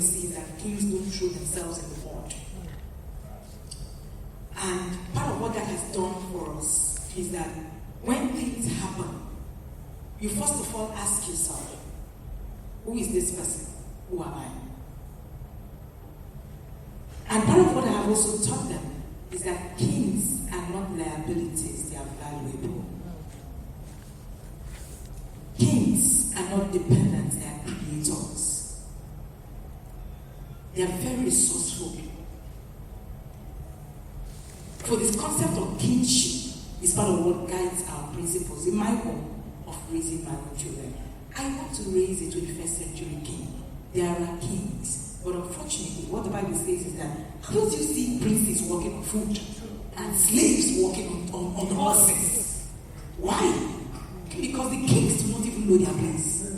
you see is that kings don't throw themselves in the mud. And part of what that has done for us is that when things happen, you first of all ask yourself, who is this person? Who am I? And part of what I have also taught them is that kings are not liabilities, they are valuable. Kings are not dependents, they are creators. They are very resourceful. For this concept of kingship is part of what guides our principles. In my home of raising my own children, I want to raise a 21st century king. There are kings. But unfortunately, what the Bible says is that don't you see princes walking on foot and slaves walking on horses? Why? Because the kings do not even know their place.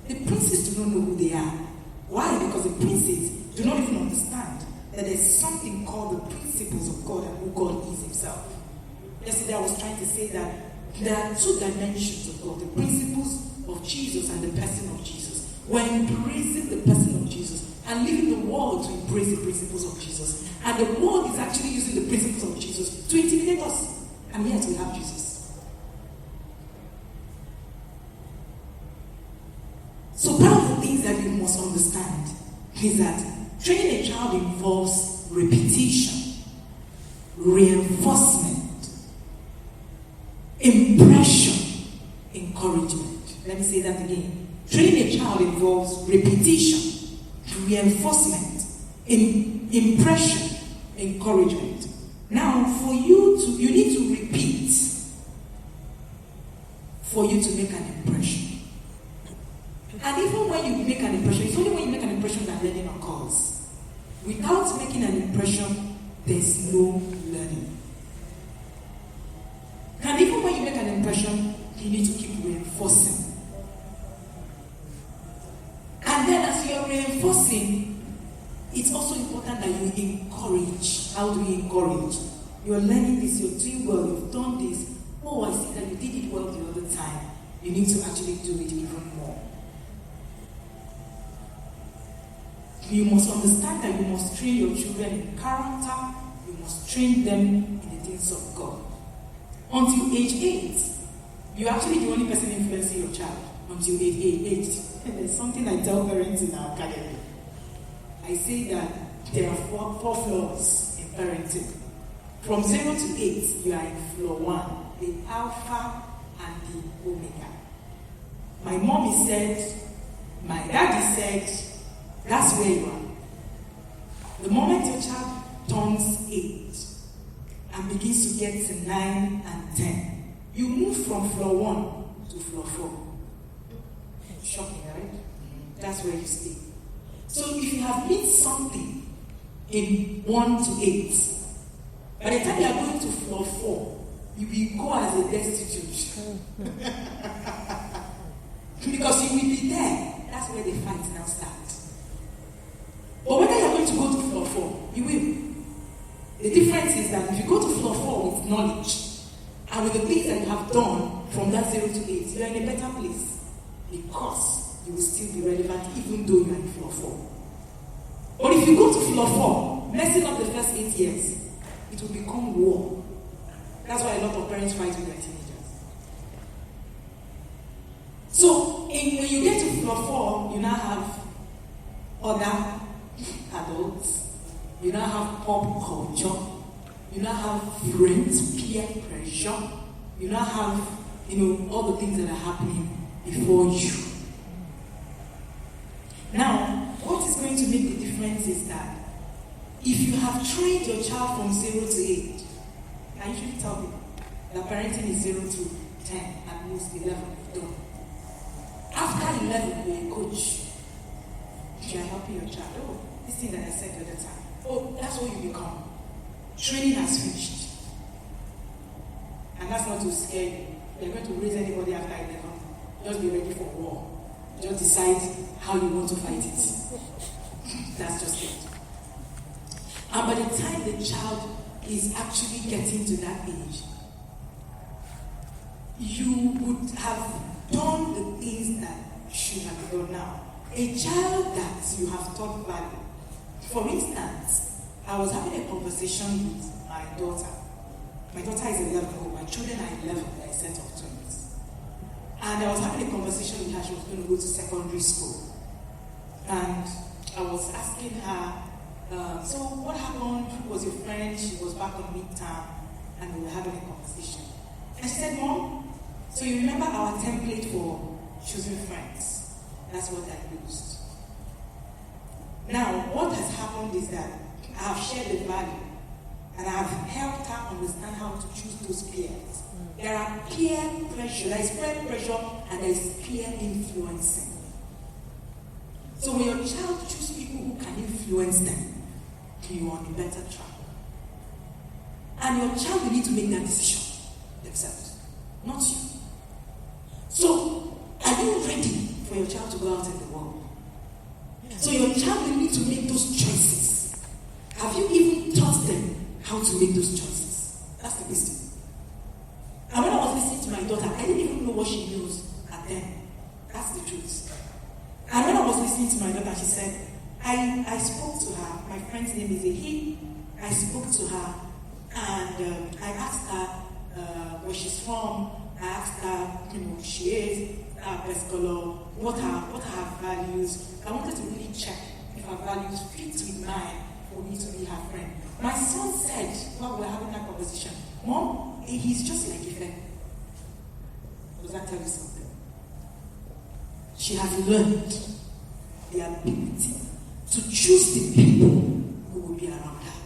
The princes do not know who they are. Why? Because the princes do not even understand that there's something called the principles of God and who God is himself. Yesterday I was trying to say that there are two dimensions of God, the principles of Jesus and the person of Jesus. We're embracing the person of Jesus and leaving the world to embrace the principles of Jesus. And the world is actually using the principles of Jesus to intimidate us. And yet we have Jesus. So part of the things that you must understand is that training a child involves repetition, reinforcement, impression, encouragement. Let me say that again. Training a child involves repetition, reinforcement, impression, encouragement. Now, you need to repeat for you to make an impression. And even when you make an impression, it's only when you make an impression that learning occurs. Without making an impression, there's no learning. And even when you make an impression, you need to keep reinforcing. And then as you're reinforcing, it's also important that you encourage. How do you encourage? You're learning this, you're doing well, you've done this. Oh, I see that you did it well the other time. You need to actually do it even more. You must understand that you must train your children in character. You must train them in the things of God. Until age 8, you're actually the only person influencing your child. Until age 8. There's something I tell parents in our academy. I say that there are four floors in parenting. From 0 to 8, you are in floor 1, the alpha and the omega. My mommy said, my daddy said, that's where you are. The moment your child turns 8 and begins to get to 9 and 10, you move from floor 1 to floor 4. Shocking, right? That's where you stay. So if you have missed something in 1 to 8, by the time you are going to floor 4, you will go as a destitute. Because you will be there. That's where the fight now starts. But whether you're going to go to floor 4, you will. The difference is that if you go to floor 4 with knowledge and with the things that you have done from that 0 to 8, you are in a better place. Because you will still be relevant even though you are in floor 4. But if you go to floor 4, messing up the first 8 years, it will become war. That's why a lot of parents fight with their teenagers. So, when you get to floor 4, you now have other adults, you now have pop culture, you now have friends, peer pressure, you now have, all the things that are happening before you. Now, what is going to make the difference is that if you have trained your child from 0 to 8, I usually tell people that parenting is 0 to 10, at most 11 you've done. After 11, you're a coach. You are helping your child. Oh, this thing that I said the other time. Oh, that's what you become. Training has finished. And that's not to scare you. You're going to raise anybody after 11. Just be ready for war. Just decide how you want to fight it. That's just it. And by the time the child is actually getting to that age, you would have done the things that should have been done now. A child that you have taught value. For instance, I was having a conversation with my daughter. My daughter is 11, my children are 11, they're a set of twins. And I was having a conversation with her, she was going to go to secondary school. And I was asking her, so what happened? Who was your friend? She was back on midterm, and we were having a conversation. And she said, Mom, so you remember our template for choosing friends? That's what I used. Now, what has happened is that I have shared the value, and I have helped her understand how to choose those peers. There are peer pressure, there is peer pressure, and there is peer influencing. So when your child chooses people who can influence them, you are on a better track. And your child will need to make that decision themselves, not you. So, are you ready for your child to go out in the world? So your child will need to make those choices. Have you even taught them how to make those choices? That's the question. And when I was listening to my daughter, I didn't even know what she knows at then. That's the truth. And when I was listening to my daughter, she said, I spoke to her. My friend's name is a he. I spoke to her and I asked her where she's from. I asked her, who she is, her best color, what are her values. I wanted to really check if her values fit with mine for me to be her friend. My son said, while we were having that conversation, Mom, he's just like Ife. Does that tell you something? She has learned the ability to choose the people who will be around her.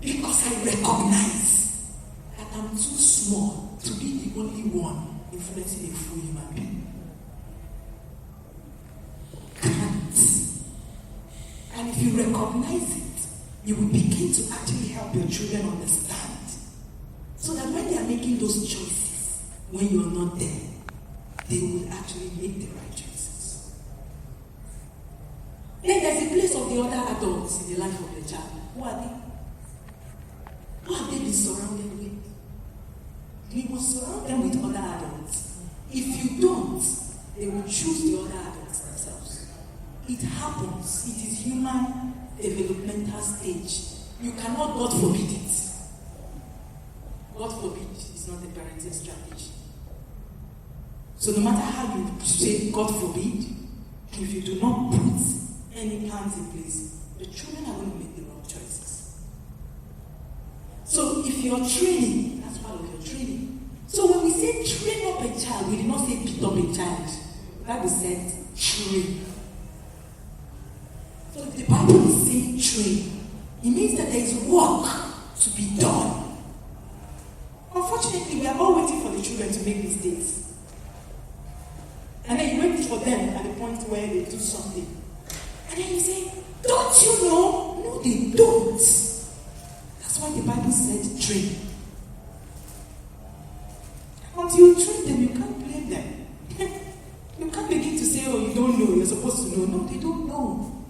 Because I recognize that I'm too small to be the only one influencing a full human being. Can't. And if you recognize it, you will begin to actually help your children understand. So that when they are making those choices, when you're not there, they will actually make the right choices. Then there's a place of the other adults in the life of the child. Who are they? Who have they been surrounded with? You must surround them with other adults. If you don't, they will choose the other adults themselves. It happens. It is human developmental stage. You cannot, God forbid it. God forbid is not a parenting strategy. So no matter how you say God forbid, if you do not put any plans in place, the children are going to make the wrong choices. So if you're training, that's part of your training. So when we say train up a child, we did not say beat up a child. The Bible said train. So if the Bible is saying train, it means that there is work to be done. Unfortunately, we are all waiting for the children to make mistakes. And then you wait for them at the point where they do something. And then you say, don't you know? No, they don't. That's why the Bible said train. Until you train them, you can't blame them. You can't begin to say, oh, you don't know, you're supposed to know. No, they don't know.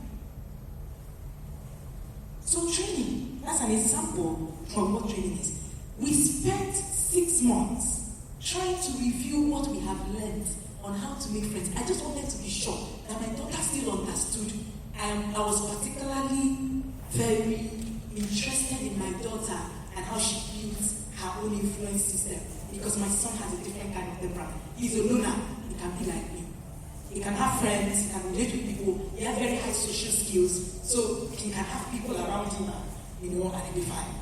So training, that's an example of what training is. We spent 6 months trying to review what we have learned on how to make friends. I just wanted to be sure that my daughter still understood. I was particularly very interested in my daughter and how she builds her own influence system. Because my son has a different kind of temperament. He's a loner. He can be like me. He can have friends. He can relate with people. He has very high social skills. So he can have people around him and be fine.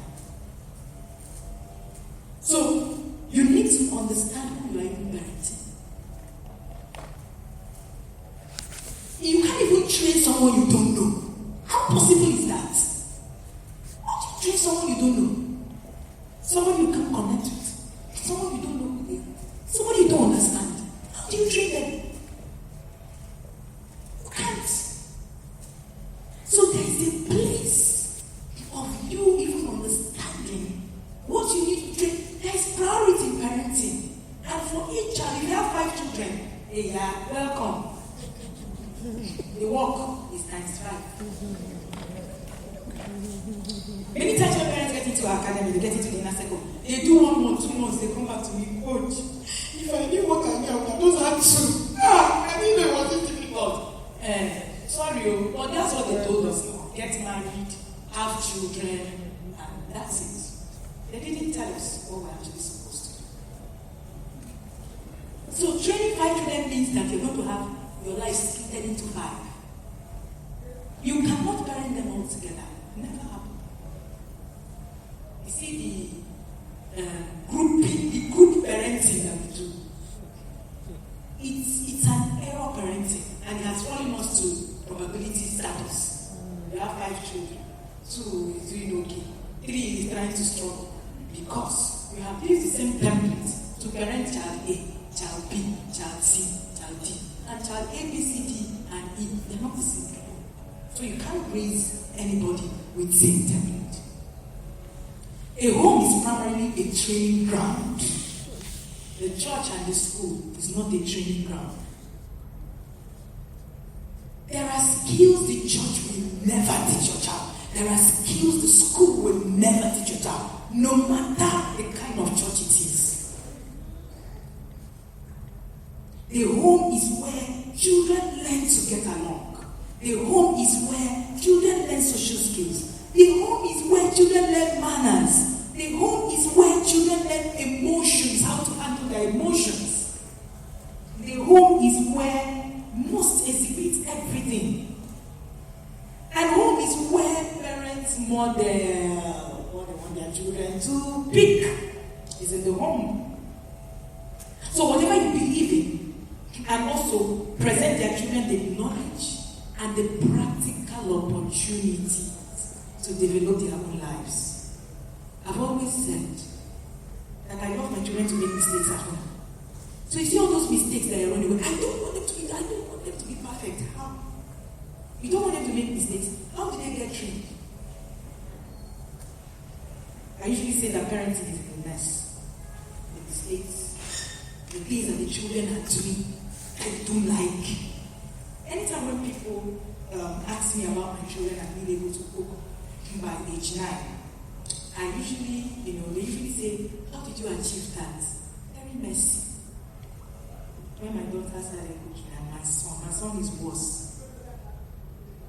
So you need to understand who you are even parenting. You can't even train someone you don't know. How possible is that? How do you train someone you don't know? Someone you can't connect with. Someone you don't know who they are. Someone you don't understand. How do you train them? You can't. So there is a place of you even understanding what you need to train. There is priority in parenting. And for each child, if you have 5 children, hey, welcome. The work is times 5. Many times when parents get into our academy, they get into the inner circle. They do 1 month, 2 months, they come back to me, Coach, if I knew what I knew, those are 2. I didn't know it wasn't difficult. get married, have children, and that's it. They didn't tell us what we're actually supposed to do. So training 5 children means that you're going to have your life split into 5. You cannot parent them all together. It never happen. You see the group parenting that we do. It's an error parenting, and it has fallen us to probability status. You have 5 children. 2 is doing okay. 3 is trying to struggle. Because we have used the same template to parent child A, child B, child C, child D. And child A, B, C, D, and E, they're not the same people. So you can't raise anybody with the same template. A home is primarily a training ground. The church and the school is not a training ground. There are skills the church will never teach your child. There are skills the school will never teach your child, no matter the kind of church it is. The home is where children learn to get along. The home is where children learn social skills. The home is where children learn manners. The home is where children learn emotions, how to handle their emotions. The home is where most exhibit everything. And home is where parents model what they want their children to pick. Is in the home. So whatever you believe in, you can also present their children the knowledge and the practical opportunities to develop their own lives. I've always said that I love my children to make mistakes at home. So you see all those mistakes that are running away. I don't want them to be perfect. How? You don't want them to make mistakes. How do they get trained? I usually say that parenting is a mess. The mistakes, the things that the children are doing, I don't like. Anytime when people ask me about my children and being able to cook by age 9, I usually, they usually say, how did you achieve that? Very messy. When my daughter started cooking and my son is worse.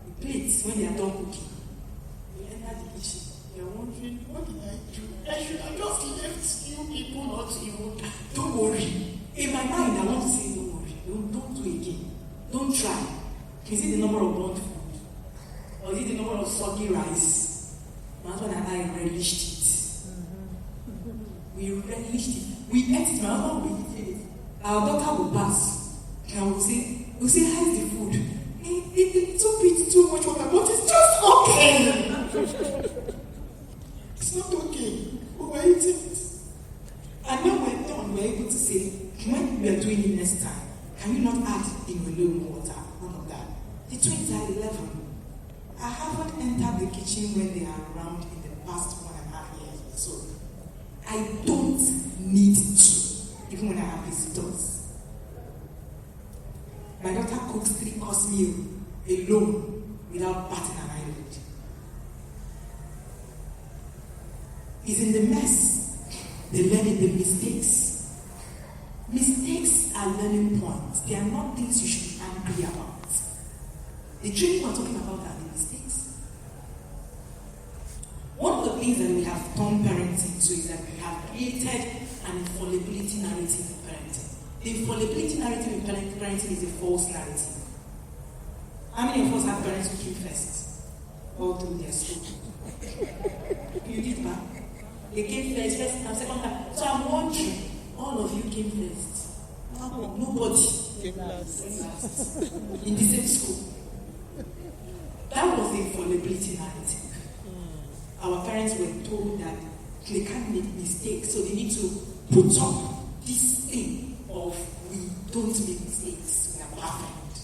The plates, when they are done cooking, they enter the kitchen. They are wondering, what did I do? I should have just left you people not even. Don't worry. In my mind, I want to say, don't worry. Don't do it again. Don't try. Is it the number of burnt food? Or is it the number of soggy rice? My husband and I relished it. We relished it. We ate it. My husband will eat it. Our daughter will pass. And we'll say, how's the food? It's a bit too much water, but it's just okay. It's not okay. We're eating it. And when we're done, we're able to say, when we are doing it next time, can you not add a little water? None of that. The twins are 11. I haven't entered the kitchen when they are around in the past 1.5 years or so. I don't need to, even when I have visitors. My daughter cooks 3-course meal alone without batting an eyelid. It's in the mess. They learn in the mistakes. Mistakes are learning points. They are not things you should be angry about. The training we're talking about are the mistakes. One of the things that we have turned parenting to is that we have created an infallibility narrative in parenting. The infallibility narrative in parenting is a false narrative. How many of us have parents who came first? All through their school. You did, ma? They came first and second time. So I'm wondering, all of you came first. Nobody came last. In the same school. That was the infallibility narrative. Our parents were told that they can't make mistakes, so they need to put up this thing of we don't make mistakes, we are perfect.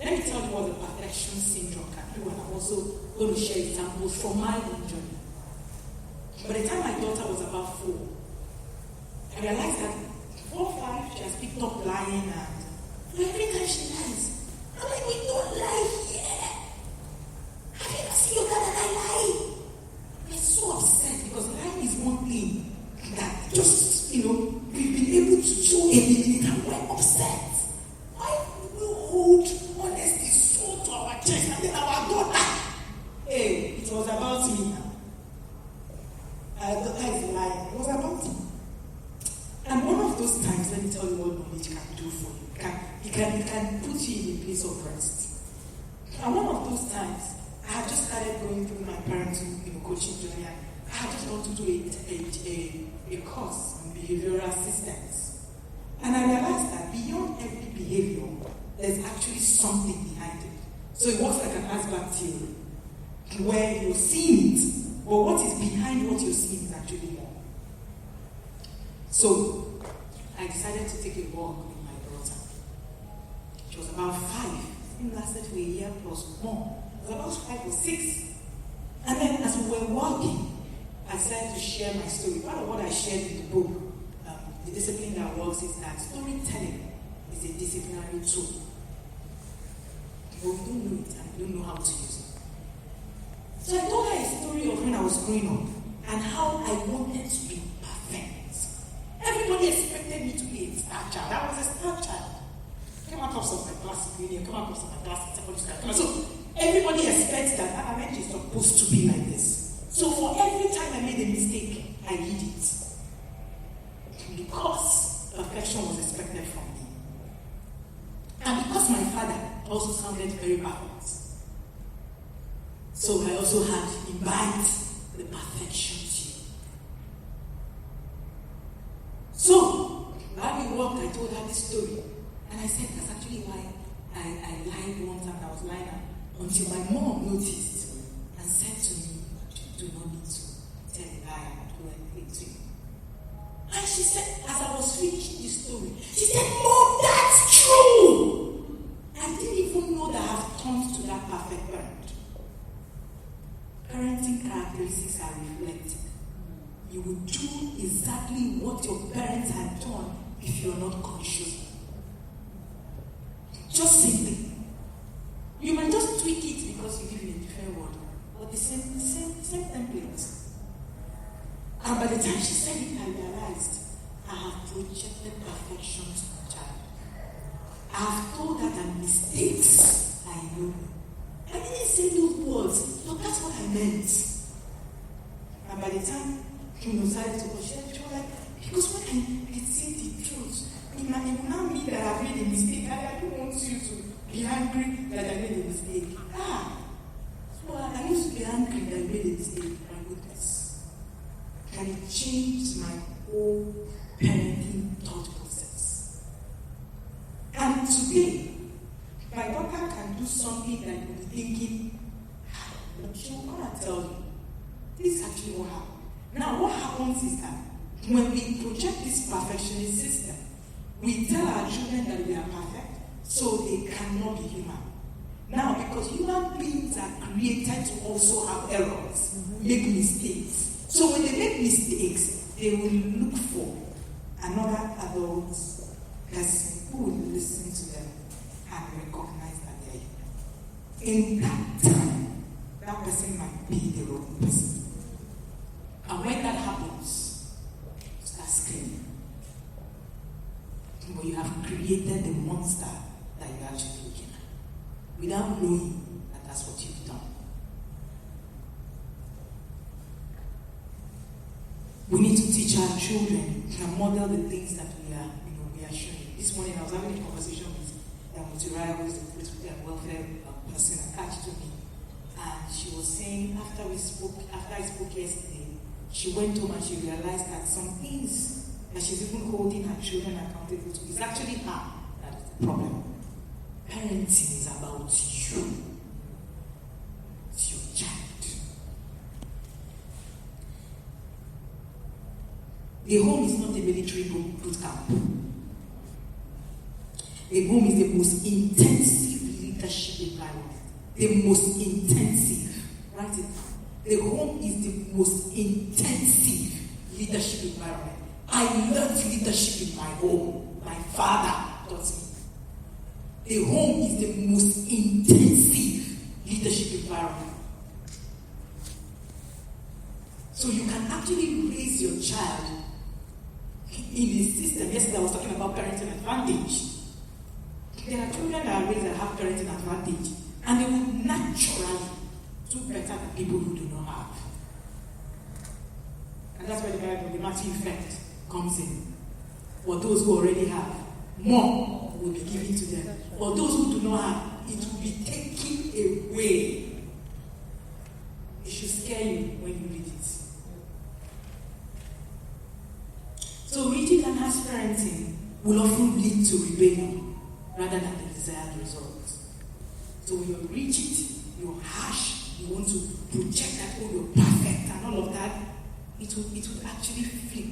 Let me tell you what the perfection syndrome can do, and I'm also going to share examples from my own journey. By the time my daughter was about 4, I realized that 4, 5, she has picked up lying, and every time she lies, I'm like, we don't lie here. Have you ever seen your dad and I lie? I'm so upset because lying is one thing that just, we've been able to eliminate, and we're upset. Why do we hold honesty so to our chest, and then our daughter, a can do for you. He can put you in a place of rest. And one of those times, I had just started going through my parenting coaching journey. I had just gone to do a course on behavioral systems. And I realized that beyond every behavior, there's actually something behind it. So it works like an iceberg theory, where you're seeing it, but what is behind what you're seeing is actually more. So I decided to take a walk with my daughter. She was about 5. It lasted for a year plus more. It was about 5 or 6. And then as we were walking, I decided to share my story. Part of what I shared in the book, The Discipline That Works, is that storytelling is a disciplinary tool. But we don't know it and we don't know how to use it. So I told her a story of when I was growing up and how I wanted to be perfect. Everybody expected me to be a star child. I was a star child. Came out of my class in uni, came out of my class in secondary school. So everybody expects that Wendy is supposed to be like this. So for every time I made a mistake, I did it. Because perfection was expected from me. And because my father also sounded very perfect. So I also had imbibed the perfection too. So while we walked, I told her this story. And I said, that's actually why I lied one time. I was lying until my mom noticed and said to me, you do not need to tell a lie and do anything to you. And she said, as I was finishing the story, she said, Mom, that's true. I didn't even know that I have turned to that perfect parent. Parenting characteristics are reflected. You will do exactly what your parents had done if you're not conscious. Just simply. You might just tweak it because you live in a different world, but the same template. And by the time she said it, I realized I have projected perfection to my child. I have told her that mistakes I know. I didn't say those words, but that's what I meant. And by the time she decided to go, she was like, because when I say the truth, it will not mean that I've made a mistake. I don't want you to be angry that I made a mistake. So I used to be angry that I made a mistake. My goodness. And it changed my whole parenting thought process. And today, my daughter can do something that you'll be thinking, but she will come and tell you, this is actually what happened. Now, what happens is that when we project this perfectionist system, we tell our children that we are perfect, so they cannot be human. Now, because human beings are created to also have errors, make mistakes. So when they make mistakes, they will look for another adult person who will listen to them and recognize that they are human. In that time, that person might be the wrong person. And when that happens, start screaming. But you have created the monster that you're actually looking at without knowing that that's what you've done. We need to teach our children and model the things that we are showing. This morning I was having a conversation with Uriah, who is the welfare person attached to me, and she was saying after I spoke yesterday, she went home and she realized that some things that she's even holding her children accountable to is actually her that is the problem. Parenting is about you. It's your child. The home is not a military boot camp. The home is the most intensive leadership environment. The most intensive. Write it down. The home is the most intensive leadership environment. I learned leadership in my home. My father taught me. The home is the most intensive leadership environment. So you can actually raise your child in a system. Yesterday I was talking about parenting advantage. There are children that are raised that have parenting advantage, and they will naturally do better than people who do not have. And that's where the Matthew effect comes in. For those who already have, more will be given to them. For those who do not have, it will be taken away. It should scare you when you read it. So rigid and harsh parenting will often lead to rebellion rather than the desired result. So when you're rigid, you're harsh, you want to project that, oh, you're perfect and all of that, it will actually flip.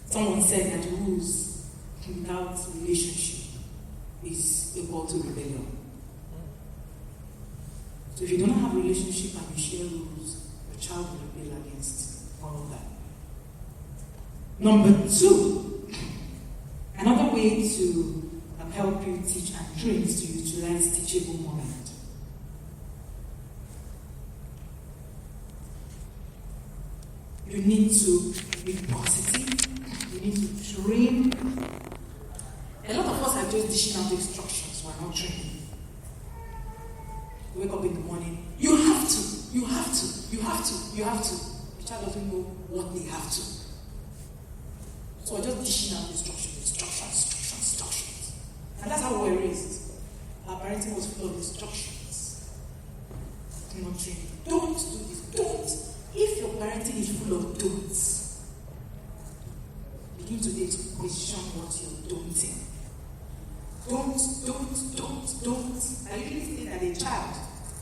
Someone said that rules without relationship is equal to rebellion. So if you don't have a relationship and you share rules, your child will rebel against all of that. Number 2, another way to help you teach and train is to utilize teachable moment. You need to be positive. You need to train. A lot of us are just dishing out instructions. We're not training. You wake up in the morning. You have to. You have to. You have to. You have to. The child doesn't know what they have to. So we're just dishing out instructions. And that's how we were raised. Our parenting was full of instructions. Do not train. Don't do this. Don't. If your parenting is full of don'ts, begin today to question what you're don'ting. Don't. I usually think that a child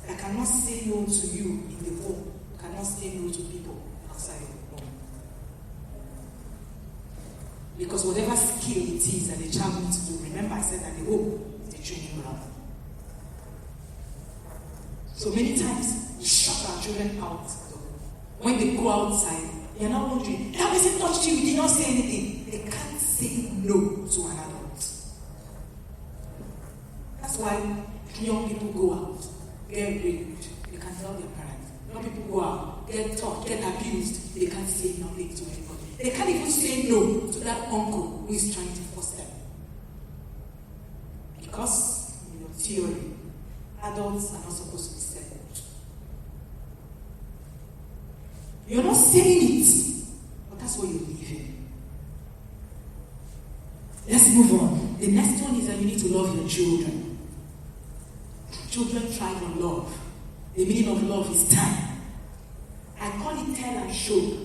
that cannot say no to you in the home cannot say no to people outside of the home. Because whatever skill it is that the child needs to do, remember I said that the home is the training ground. So many times we shut our children out. When they go outside, they're not wondering, that person touched you, did not say anything. They can't say no to an adult. That's why young people go out, get raped, they can tell their parents. Young people go out, get taught, get abused, they can't say nothing to anybody. They can't even say no to that uncle who is trying to force them. Because, in your theory, adults are not supposed to be settled. You're not saying it, but that's what you're living. Let's move on. The next one is that you need to love your children. Children thrive on love. The meaning of love is time. I call it tell and show.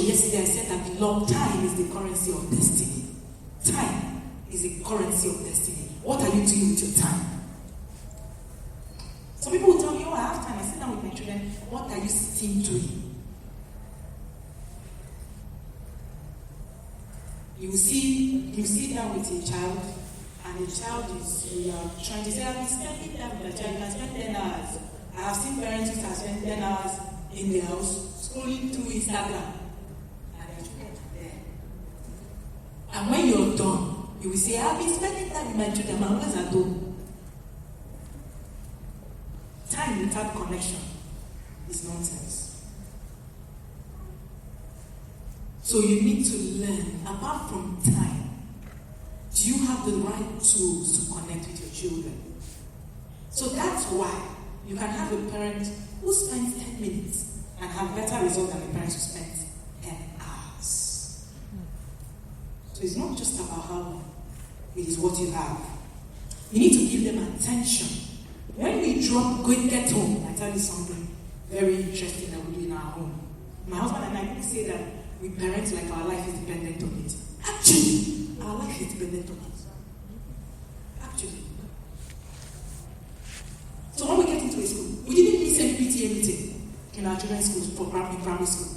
Yesterday I said that love, time is the currency of destiny. Time is the currency of destiny. What are you doing with your time? Some people will tell me, oh, I have time. I sit down with my children. What are you sitting doing? You sit down with a child, and the child is trying to say, I've been spending time with the child. You can spend 10 hours. I have seen parents who have spent 10 hours in their house scrolling through Instagram. And their children are there. And when you're done, you will say, I've been spending time with my children. I'm always at home. Time without connection is nonsense. So you need to learn, apart from time, do you have the right tools to connect with your children? So that's why you can have a parent who spends 10 minutes and have better results than a parent who spends 10 hours. So it's not just about how long, it is what you have. You need to give them attention. When we get home, I tell you something very interesting that we do in our home. My husband and I people say that we parent like our life is dependent on it. Actually, our life is dependent on it. Actually. So when we get into a school, we didn't miss any PTA meeting in our children's schools for primary school.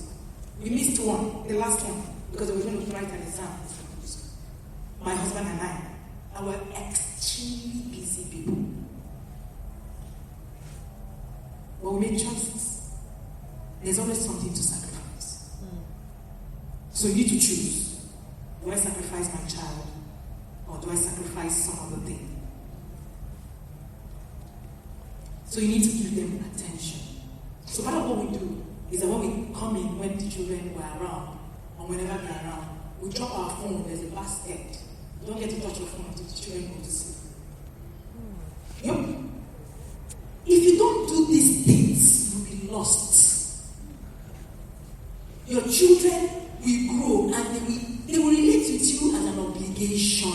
We missed one, the last one, because we were going to write an exam. My husband and I were extremely busy people. But we made choices. There's always something to sacrifice. So you need to choose. Do I sacrifice my child? Or do I sacrifice some other thing? So you need to give them attention. So part of what we do is that when we come in, when the children were around, or whenever they're around, we drop our phone, there's a basket. You don't get to touch your phone until the children go to sleep. Yep. If you don't do these things, you'll be lost. Your children will grow and they will relate with you as an obligation.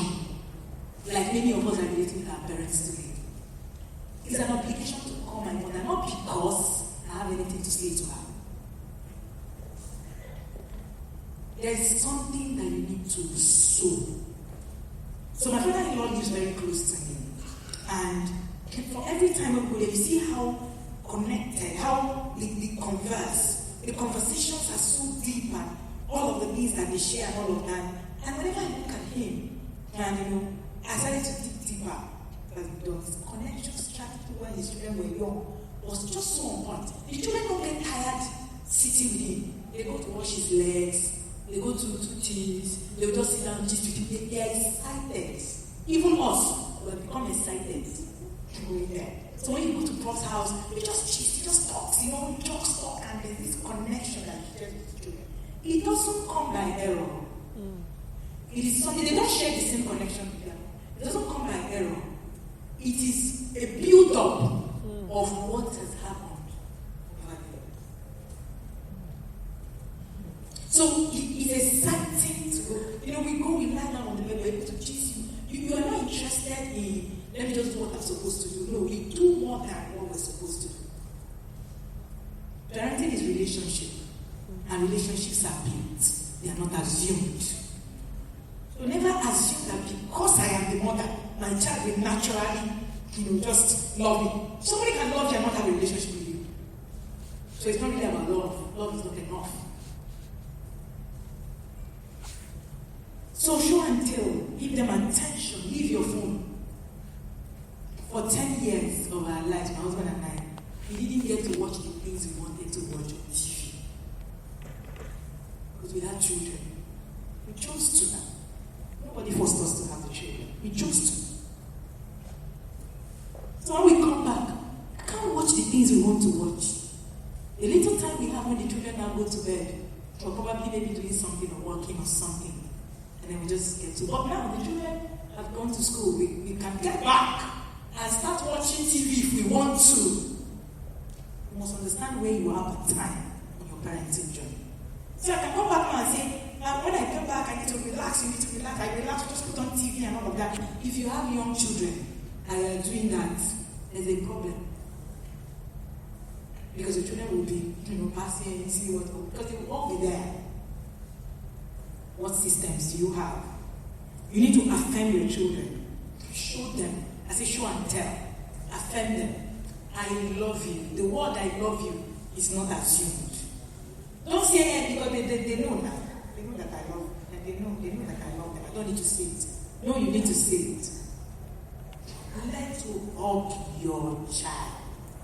Like many of us are relating with our parents today. It's an obligation to call my mother, not because I have anything to say to her. There's something that you need to sow. So my father-in-law lives very close to me. And for every time we go there, you see how connected, how they converse. The conversations are so deep and all of the things that they share and all of that. And whenever I look at him, and I started to dig deeper. The connection started when his children were young was just so on point. The children don't get tired sitting with him. They go to wash his legs, they go to teas, they'll just sit down and just with him. They are excited. Even us, we have become excited going there. So when you go to Prof's house, you just gist, you just talk, you just talk, and there's this connection that you share with children. It doesn't come by error. It is something, they don't share the same connection with them. It doesn't come by error. It is a build-up of what has happened over there. So it's exciting to go. We lie down on the bed, we're able to gist you. You are not interested in, let me just do what I'm supposed to do. No, we do more than what we're supposed to do. Parenting is relationship. And relationships are built. They are not assumed. So never assume that because I am the mother, my child will naturally, just love me. Somebody can love you and not have a relationship with you. So it's not really about love. Love is not enough. So show and tell. Give them attention. Leave your phone. For 10 years of our lives, my husband and I, we didn't get to watch the things we wanted to watch on TV. Because we had children. We chose to. Nobody forced us to have the children. We chose to. So when we come back, I can't watch the things we want to watch. The little time we have when the children now go to bed, or probably maybe doing something or working or something, and then we just get to. But now the children have gone to school. We can get back and start watching TV if we want to. You must understand where you are at the time on your parenting journey. So I can come back now and say, when I come back, I need to relax. You need to relax. I relax. You just put on TV and all of that. If you have young children and you are doing that, there's a problem. Because the children will be, passing and see what, because they will all be there. What systems do you have? You need to affirm your children. Show them. I say show and tell. Affirm them. I love you. The word I love you is not assumed. Don't say it because they know that. They know that I love them. They know that I love them. I don't need to say it. No, you need to say it. Learn to hug your child.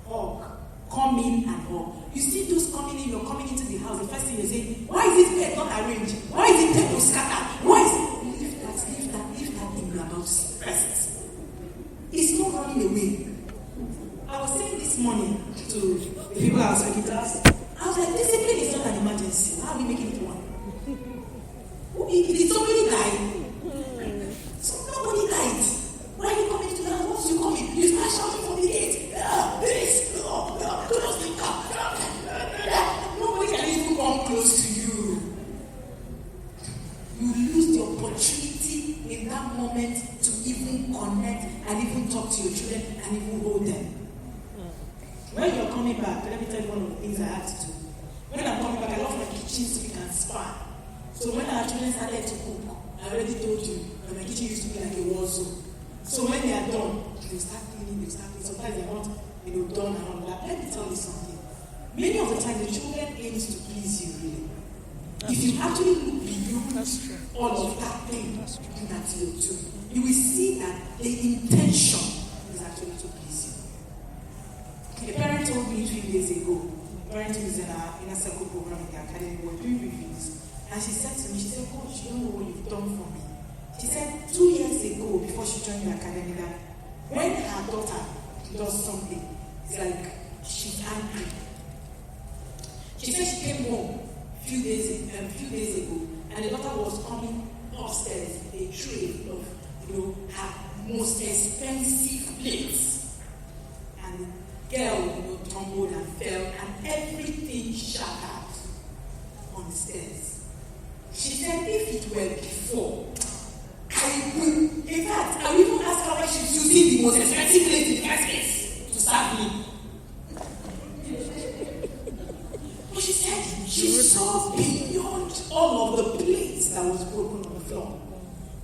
Hug. Come in and hug. You see those coming in, you're coming into the house, the first thing you say, why is this bed not arranged? Why is it table scattered? Why is it? Leave that thing you're about to see first. It's not running away. I was saying this morning to the people I was talking to, I was like, discipline is not an emergency. Why are we making it one? Did somebody die? So nobody died. Why are you coming to the house? Once you come in, you start shouting from the gate. Close the door. Nobody can even come close to you. You lose the opportunity in that moment to even connect and even talk to your children and even hold them. When you're coming back, let me tell you one of the things I have to do. When I'm coming back, I love my kitchen so we can span. So when our children started to cook, I already told you that my kitchen used to be like a war zone. So when they are done, they start cleaning, sometimes they're not, done and all that. Let me tell you something. Many of the time, the children aims to please you, really. If you actually look beyond all of that thing that you're doing, you will see that the intention is actually to please you. A parent told me 3 days ago, the parent who is in our inner circle program in the academy, we were doing reviews, and she said to me, Coach, you don't know what you've done for me. She said 2 years ago, before she joined the academy, that when her daughter does something, it's like she's angry. She said she came home a few days ago, and the daughter was coming upstairs with a tray of, her most expensive plates. And Girl, tumbled and fell, and everything shattered on the stairs. She said, if it were before, I would. In fact, I would even ask her why she's using the most expensive place in the first place to serve me. But she said she saw beyond all of the plates that was broken on the floor.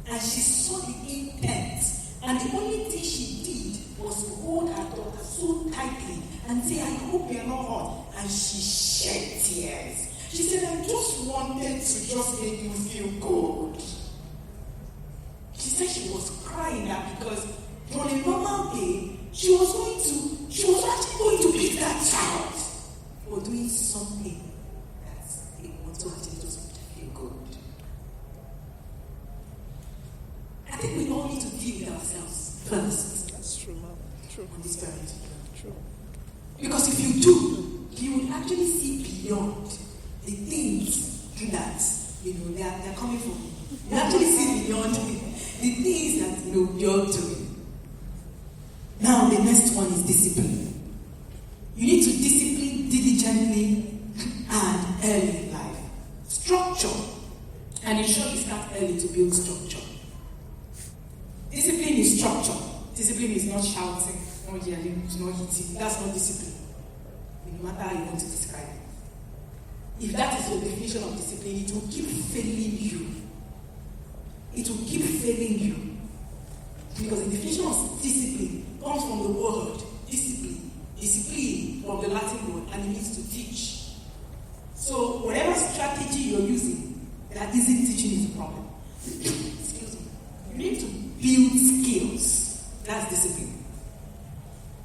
And she saw the intent. And the only thing she did was to hold her daughter so tightly and say, I hope you're not hurt. And she shed tears. She said, I just wanted to just make you feel good. She said she was crying that because on a normal day, she was actually going to beat that child for doing something that it was actually just make you feel good. I think we all need to deal with ourselves first. That's true, Mom. True. On this parent. True. Because if you do, you would actually see beyond the things that, they're coming from you. You actually see beyond the things that, you're doing. Now, the next one is discipline. You need to discipline diligently and early in life. Structure. And ensure you start early to build structure. Discipline is structure. Discipline is not shouting, not yelling, not hitting. That's not discipline. No matter how you want to describe it. If that is your definition of discipline, it will keep failing you. It will keep failing you. Because the definition of discipline comes from the word discipline. Discipline from the Latin word, and it means to teach. So whatever strategy you're using that isn't teaching is a problem. Excuse me. You need to build skills. That's discipline.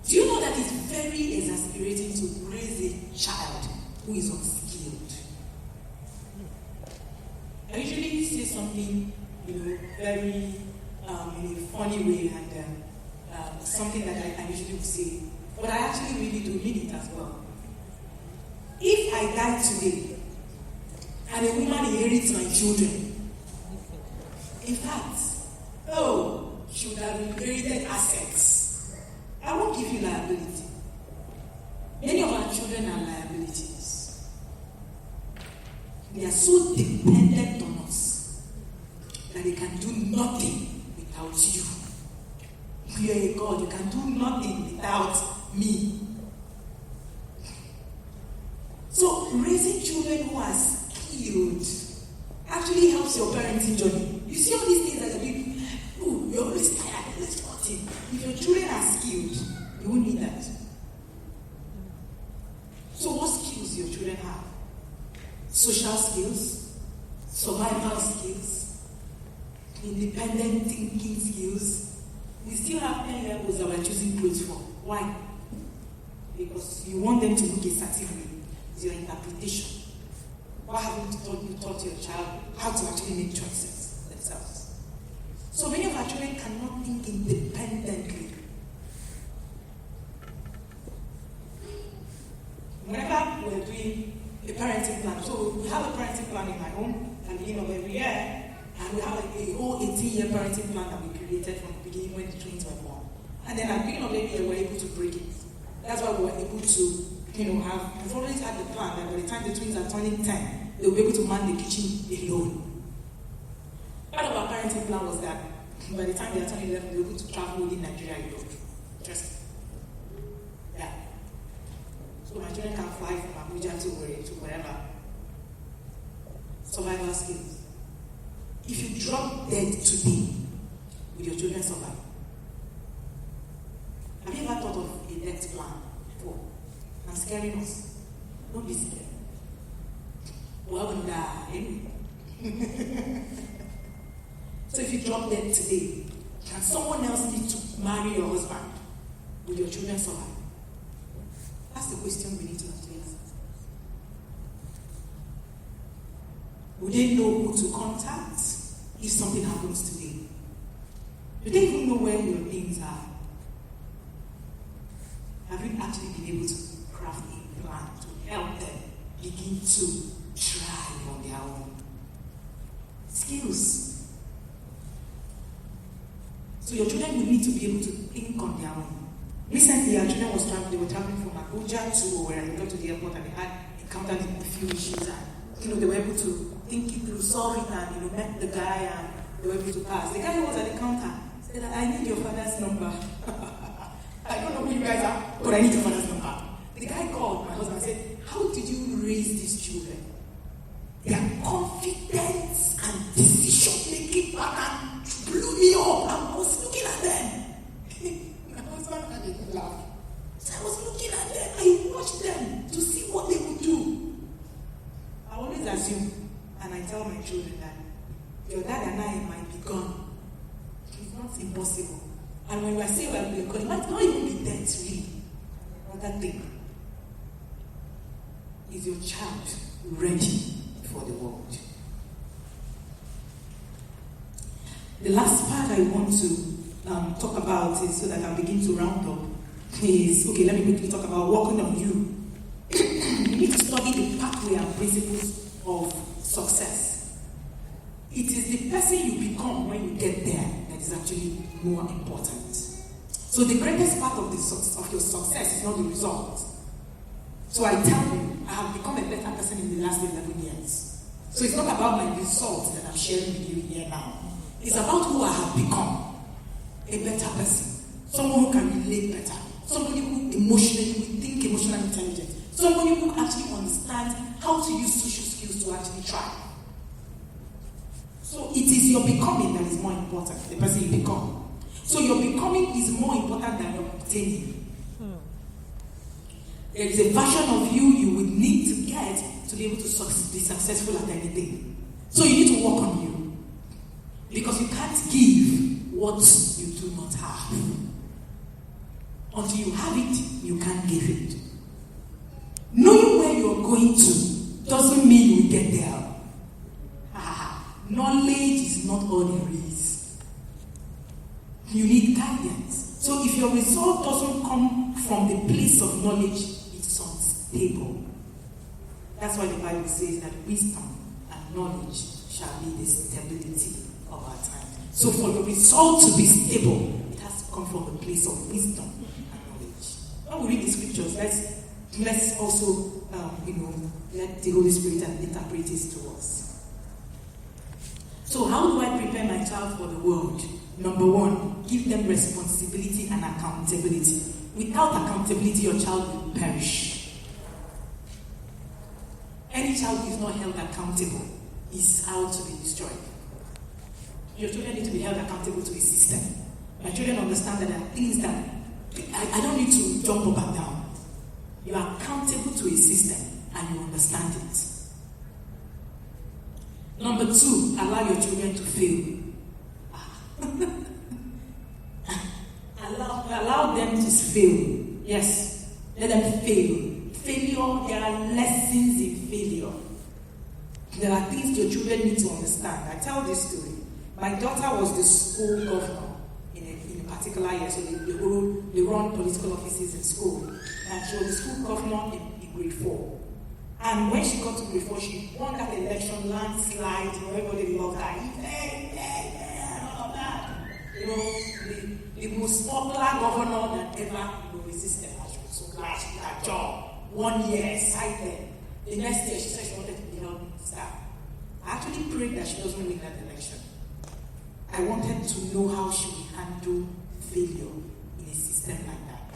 Do you know that it's very exasperating to raise a child who is unskilled? I usually say something, very in a funny way and something that I usually would say, but I actually really do mean it as well. If I die today and a woman inherits my children, in fact, she would have inherited assets. I won't give you liability. Many of our children are liabilities. They are so dependent on us that they can do nothing without you. You are a God, you can do nothing without me. So raising children who are skilled actually helps your parenting journey. You see all these things that are doing, you're always tired, always sporting. If your children are skilled, you won't need that. So what skills do your children have? Social skills, survival skills, independent thinking skills. We still have 10 levels that we're choosing clothes for. Why? Because you want them to look a certain way. It's your interpretation. Why haven't you taught your child how to actually make choices themselves? So many of our children cannot think independently. Whenever we're doing a parenting plan, so we have a parenting plan in my home at the beginning of every year, and we have a whole 18-year parenting plan that we created from the beginning when the twins were born. And then at the beginning of every year, we were able to break it. That's why we were able to, we've always had the plan that by the time the twins are turning 10, they'll be able to man the kitchen alone. Part of our parenting plan was that by the time they are turning 11, they'll be able to travel within Nigeria alone. Just, yeah. So my children can fly from Abuja to wherever. Survival skills. If you drop dead today, will your children survive? Have you ever thought of a death plan before? I'm scaring us. Don't be scared. We're going to die anyway. So if you drop dead today, and someone else needs to marry your husband, will your children survive? That's the question we need to answer. Would they know who to contact if something happens today? Do they even know where your things are? Have you actually been able to craft a plan to help them begin to thrive on their own? Skills. So your children will need to be able to think on their own. Recently, our children they were traveling from Abuja to where they got to the airport and they had encountered a few issues and they were able to think it through, solve it, and met the guy and they were able to pass. The guy who was at the counter said, I need your father's number. I don't know who you guys are, but I need your father's number. The guy called my husband and said, how did you raise these children? Their confidence and decision-making pattern blew me up. I was looking at them. My husband had a laugh. So I was looking at them. I watched them to see what they would do. I always assume, and I tell my children that your dad and I might be gone. It's not impossible. And when I say we're gone, it might not even be dead, really. Another thing. Is your child ready for the world? The last part I want to talk about is, so that I begin to round up, is, let me quickly talk about working on you. You need to study the pathway and principles of success. It is the person you become when you get there that is actually more important. So the greatest part of your success is not the result. So I tell you, I have become a better person in the last 11 years. So it's not about my results that I'm sharing with you here now. It's about who I have become. A better person. Someone who can relate better. Somebody who think emotionally intelligent. Somebody who actually understands how to use social skills to actually try. So it is your becoming that is more important, the person you become. So your becoming is more important than your obtaining. There is a version of you would need to get to be able to be successful at anything. So you need to work on you. Because you can't give what you do not have. Until you have it, you can't give it. Knowing where you're going to doesn't mean you will get there. Knowledge is not all there is. You need guidance. So if your result doesn't come from the place of knowledge, it's unstable. That's why the Bible says that wisdom and knowledge shall be the stability of our time. So for the result to be stable, it has to come from the place of wisdom and knowledge. When we read the scriptures, let's also let the Holy Spirit interpret it to us. So how do I prepare my child for the world? Number one, give them responsibility and accountability. Without accountability, your child will perish. Any child who is not held accountable is out to be destroyed. Your children need to be held accountable to a system. My children understand that there are things that I don't need to jump up and down. You are accountable to a system and you understand it. Number two, allow your children to fail. allow them to fail. Yes, let them fail. Failure, there are lessons in failure. There are things your children need to understand. I tell this story. My daughter was the school governor in a particular year, so they run political offices in school. And she was the school governor in grade 4. And when she got to grade 4, she won that election landslide. Everybody loved her. And all of that. The most popular governor that ever existed. She was so glad she got a job. 1 year, excited. The next year, she said she wanted to be held staff. I actually prayed that she doesn't win that election. I wanted to know how she would handle failure in a system like that.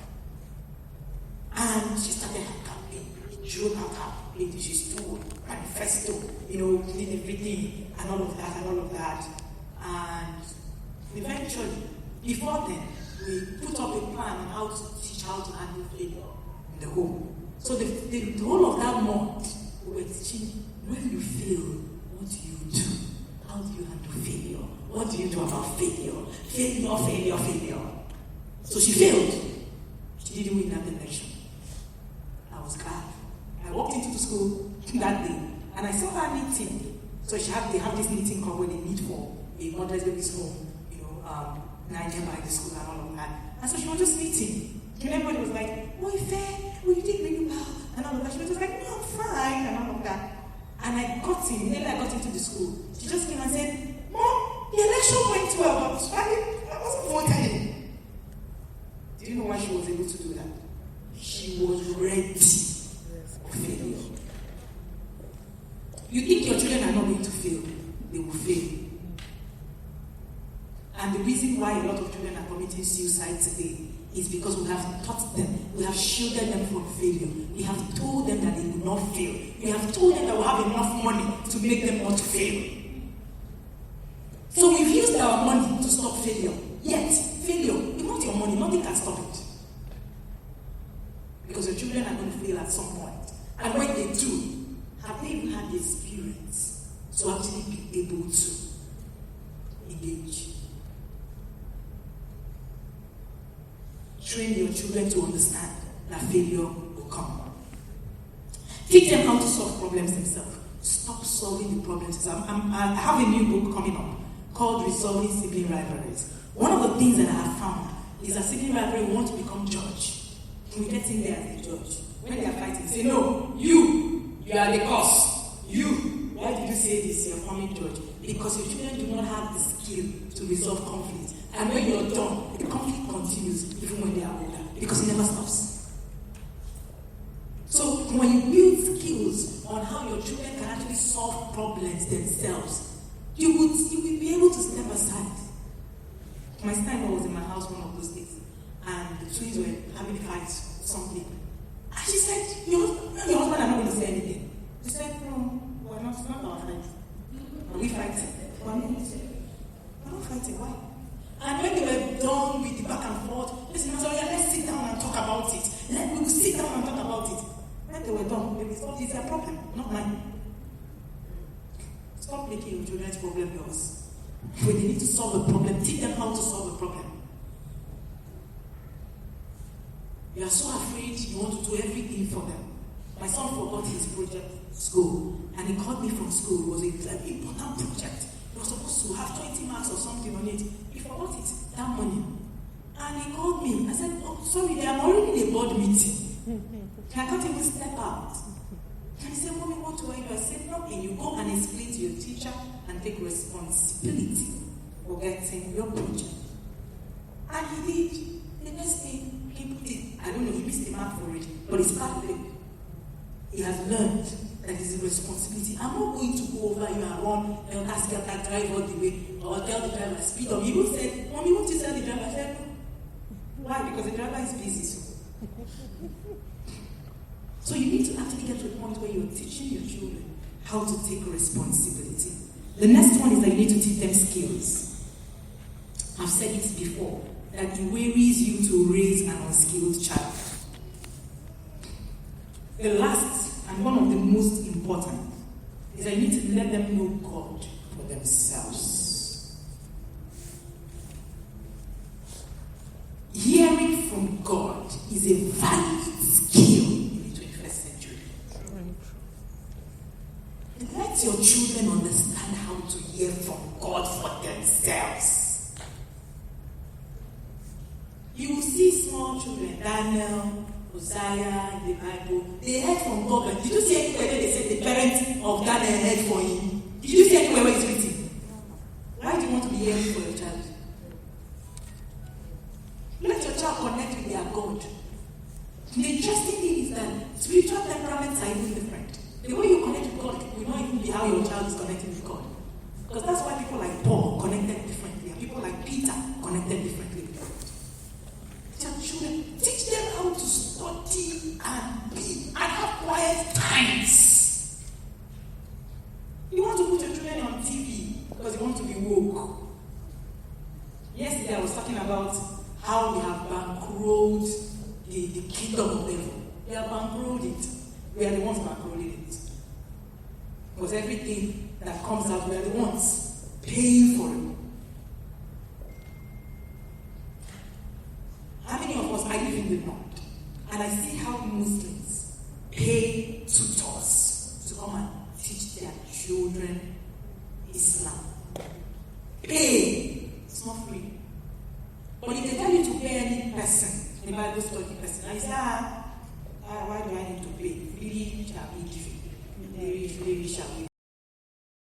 And she started her campaign. She wrote out her campaign. She stood, manifesto, did everything, and all of that. And eventually, before then, we put up a plan on how to teach how to handle failure in the home. So the whole of that month, we were teaching, when you fail, what do you do? How do you handle failure? What do you do about failure? Failure. So she failed. She didn't win that election. I was glad. I walked into the school that day and I saw her knitting. So they have this knitting club where they meet for a mother's baby's home, Niger by the school and all of that. And so she was just knitting. And everybody was like, oh, Ife, you did really well. And all of that. She was just like, no, I'm fine. And all of that. And I got into the school. She just came and said, Mom, the election went well, but I wasn't voting. Do you know why why she was able to do that? She was ready for failure. You think your children are not going to fail, they will fail. And the reason why a lot of children are committing suicide today is because we have taught them, we have shielded them from failure. We have told them that they will not fail. We have told them that we have enough money to make them not fail. So we've used our money to stop failure. Yet, failure, it's not your money, nothing can stop it. Because your children are going to fail at some point. And when they do, have they even had the experience to actually be able to engage? Train your children to understand that failure will come. Teach them how to solve problems themselves. Stop solving the problems. I have a new book coming up called Resolving Sibling Rivalries. One of the things that I have found is that sibling rivalry want to become judge. We get in there as a judge. When they are fighting, say, no, you are the cause. Why did you say this? You're forming judge. Because your children do not have the skill to resolve conflict. And when you're done, the conflict continues even when they are older. Because it never stops. So when you build skills on how your children can actually solve problems themselves, you will be able to step aside. My sister-in-law was in my house one of those days, and the twins were having fights or something. And she said, your husband are not going to say anything. She said, no, we're not, it's not our fight. Are we fighting? We're not fighting. Why? And when they were done with the back and forth, listen, let's sit down and talk about it. We will sit down and talk about it. When they were done, they thought it's their problem, not mine. Stop making your children's problem yours. When they need to solve a problem, teach them how to solve a problem. You are so afraid you want to do everything for them. My son forgot his project at school, and he called me from school. It was a very important project. He was supposed to have 20 marks or something on it. He forgot it that morning. And he called me. I said, oh, sorry, I'm already in a board meeting. I can't even step out. And he said, Mommy, what do I do? I said, nothing. You go and explain to your teacher and take responsibility for getting your project. And he did. The next thing, he put it, I don't know, he missed the mark for it, but it's part of it. He has learned that it's a responsibility. I'm not going to go over you and run and ask you to drive all the way or tell the driver speed up. He even said, Mommy, won't you tell the driver? I said, no. Why? Because the driver is busy. So you need to actually get to a point where you're teaching your children how to take responsibility. The next one is that you need to teach them skills. I've said it before, that it wearies you to raise an unskilled child. The last and one of the most important is that you need to let them know God for themselves. Hearing from God is a valid skill in the 21st century. Let your children understand how to hear from God for themselves. You will see small children, Daniel, Hosea, in the Bible, they heard from God. Did you see anywhere where they said the parent of Daniel heard for him? Did you see anywhere where it's written? Why do you want to be hearing for your child? Let your child connect with their God. The interesting thing is that spiritual temperaments are even different. The way you connect with God will not even be how your child is connecting with God. Because that's why people like Paul connected differently, and people like Peter connected differently with God. Tell children, teach them how to study and be and have quiet times. You want to put your children on TV because you want to be woke. Yesterday I was talking about how we have bankrolled the kingdom of heaven. We have bankrolled it. We are the ones bankrolling it. Because everything that comes out, we are the ones paying for it. How many of us, I live in the north, and I see how Muslims pay tutors to come and teach their children Islam. Pay. It's not free. But if they tell you to pay any person, a Bible study person, I say, why do I need to pay? Free shall be given. Free shall be